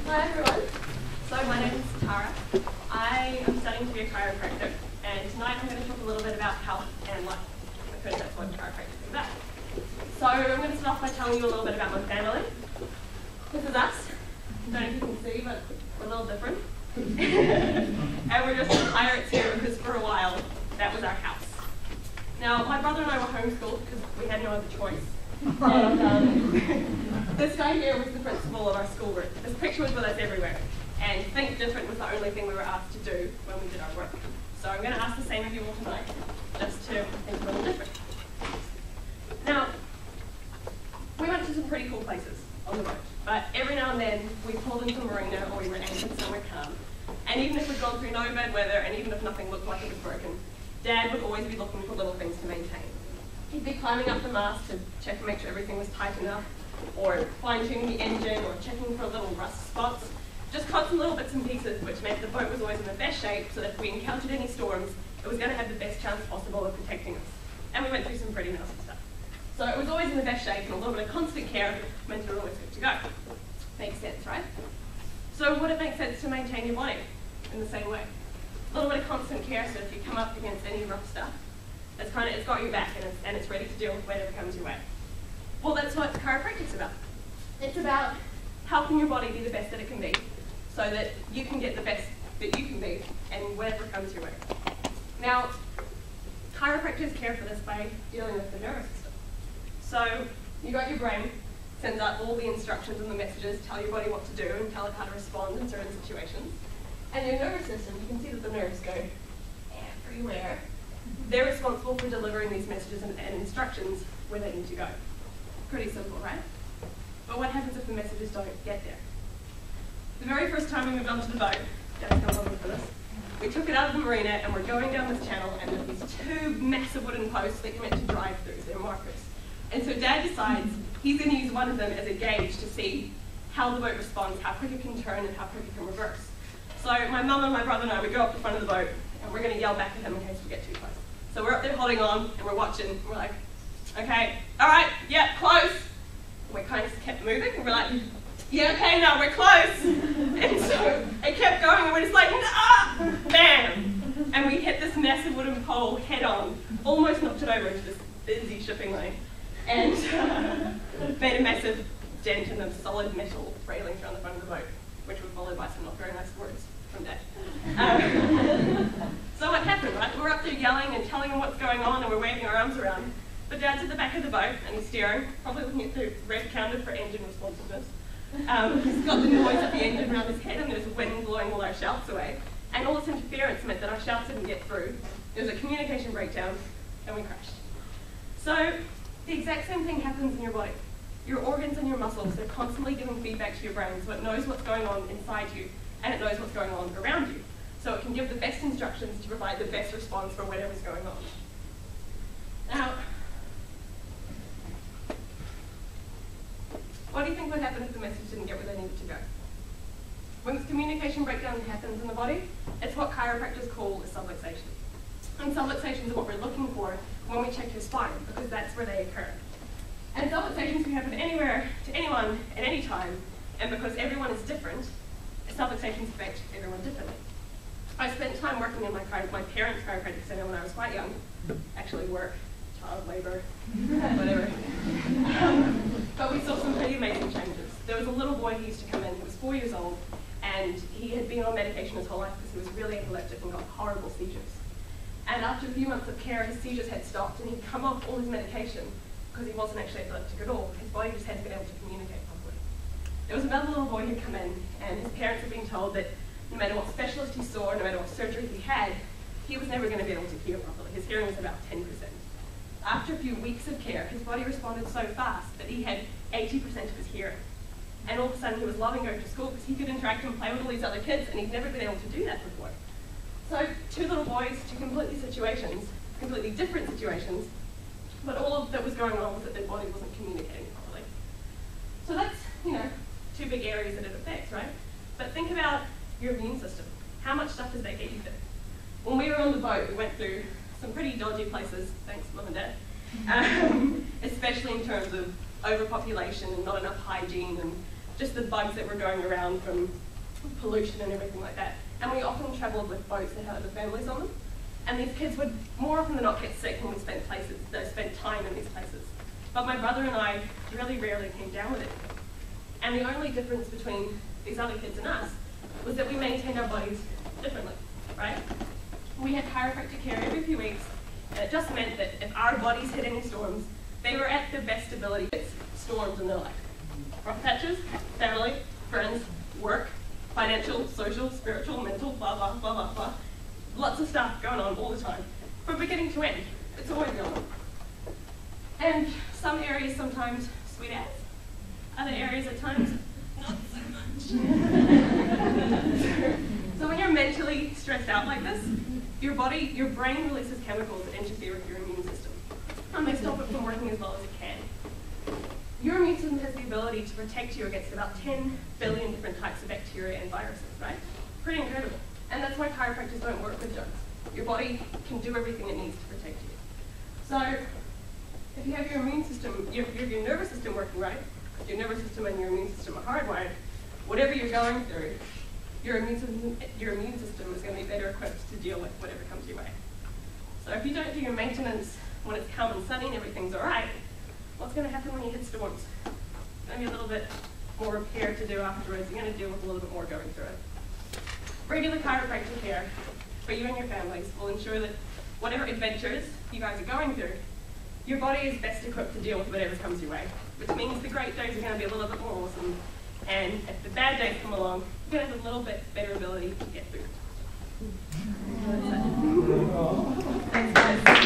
Hi everyone. So my name is Tara. I am studying to be a chiropractor, and tonight I'm going to talk a little bit about health and life, because that's what chiropractic is about. So I'm going to start off by telling you a little bit about my family. This is us. I don't know if you can see, but we're a little different. And we're just pirates here because for a while that was our house. Now my brother and I were homeschooled because we had no other choice. And this guy here was the principal of our schoolroom. This picture was with us everywhere. And think different was the only thing we were asked to do when we did our work. So I'm going to ask the same of you all tonight, just to think a little different. Now, we went to some pretty cool places on the boat, but every now and then we pulled into a marina or we were anchored somewhere calm. And even if we'd gone through no bad weather, and even if nothing looked like it was broken, Dad would always be looking for little things to maintain. He'd be climbing up the mast to check and make sure everything was tight enough, or fine-tuning the engine, or checking for little rust spots. Just constant little bits and pieces, which meant the boat was always in the best shape, so that if we encountered any storms, it was going to have the best chance possible of protecting us. And we went through some pretty nasty stuff. So it was always in the best shape, and a little bit of constant care meant we were always good to go. Makes sense, right? So would it make sense to maintain your body in the same way? A little bit of constant care, so if you come up against any rough stuff, it's got your back and it's ready to deal with whatever comes your way. Well, that's what chiropractic's about. It's about helping your body be the best that it can be, so that you can get the best that you can be, and whatever comes your way. Now, chiropractors care for this by dealing with the nervous system. So, you got your brain, sends out all the instructions and the messages, tell your body what to do and tell it how to respond in certain situations. And your nervous system, you can see that the nerves go everywhere. They're responsible for delivering these messages and instructions where they need to go. Pretty simple, right? But what happens if the messages don't get there? The very first time we moved onto the boat, Dad's come along for this, we took it out of the marina and we're going down this channel, and there's these two massive wooden posts that you're meant to drive through, they're markers. And so Dad decides he's going to use one of them as a gauge to see how the boat responds, how quick it can turn and how quick it can reverse. So my mum and my brother and I would go up the front of the boat and we're going to yell back at him in case we get too close. So we're up there holding on and we're watching and we're like, okay, all right, yeah, close. And we kind of kept moving and we're like, yeah, okay, now we're close. And so it kept going and we're just like, ah, bam. And we hit this massive wooden pole head on, almost knocked it over into this busy shipping lane, and made a massive dent in the solid metal railings around the front of the boat, which was followed by some not very nice words from Dad. So what happened, right? We're up there yelling and telling him what's going on and we're waving our arms around. But Dad's at the back of the boat and he's steering, probably looking at the red counter for engine responsiveness. He's got the noise of the engine around his head and there's wind blowing all our shouts away. And all this interference meant that our shouts didn't get through. There was a communication breakdown and we crashed. So the exact same thing happens in your body. Your organs and your muscles, they're constantly giving feedback to your brain so it knows what's going on inside you and it knows what's going on around you. So it can give the best instructions to provide the best response for whatever's going on. Now, what do you think would happen if the message didn't get where they needed to go? When this communication breakdown happens in the body, it's what chiropractors call a subluxation. And subluxations are what we're looking for when we check your spine, because that's where they occur. And subluxations can happen anywhere, to anyone, at any time, and because everyone is different, subluxations affect everyone differently. I spent time working in my parents' chiropractic center when I was quite young. Actually work, child labor, whatever. But we saw some pretty amazing changes. There was a little boy who used to come in, he was 4 years old, and he had been on medication his whole life because he was really epileptic and got horrible seizures. And after a few months of care, his seizures had stopped and he'd come off all his medication because he wasn't actually epileptic at all. His body just hadn't been able to communicate properly. There was another little boy who'd come in, and his parents had been told that no matter what specialist he saw, no matter what surgery he had, he was never going to be able to hear properly. His hearing was about 10%. After a few weeks of care, his body responded so fast that he had 80% of his hearing. And all of a sudden he was loving going to school because he could interact and play with all these other kids, and he'd never been able to do that before. So two little boys, two completely different situations, but all that was going on was that their body wasn't communicating properly. So that's, two big areas that it affects, right? But think about your immune system. How much stuff does that get you through? When we were on the boat, we went through some pretty dodgy places, thanks Mum and Dad, especially in terms of overpopulation and not enough hygiene and just the bugs that were going around from pollution and everything like that. And we often travelled with boats that had other families on them. And these kids would more often than not get sick when we spent time in these places. But my brother and I really rarely came down with it. And the only difference between these other kids and us was that we maintained our bodies differently, right? We had chiropractic care every few weeks, and it just meant that if our bodies hit any storms, they were at their best ability. It's storms in their life. Rough patches, family, friends, work, financial, social, spiritual, mental, blah, blah, blah, blah, blah. Lots of stuff going on all the time. From beginning to end, it's always going on. And some areas sometimes sweet as, other areas at times not so much. So when you're mentally stressed out like this, your brain releases chemicals that interfere with your immune system, and they stop it from working as well as it can. Your immune system has the ability to protect you against about 10 billion different types of bacteria and viruses, right? Pretty incredible. And that's why chiropractors don't work with jokes. Your body can do everything it needs to protect you. So if you have your immune system, your nervous system working right, if your nervous system and your immune system are hardwired, whatever you're going through, your immune system is going to be better equipped to deal with whatever comes your way. So if you don't do your maintenance when it's calm and sunny and everything's all right, what's going to happen when you hit storms? It's going to be a little bit more repair to do afterwards. You're going to deal with a little bit more going through it. Regular chiropractic care for you and your families will ensure that whatever adventures you guys are going through, your body is best equipped to deal with whatever comes your way, which means the great days are going to be a little bit more awesome, and if the bad days come along, you're going to have a little bit better ability to get through it. Thanks, guys.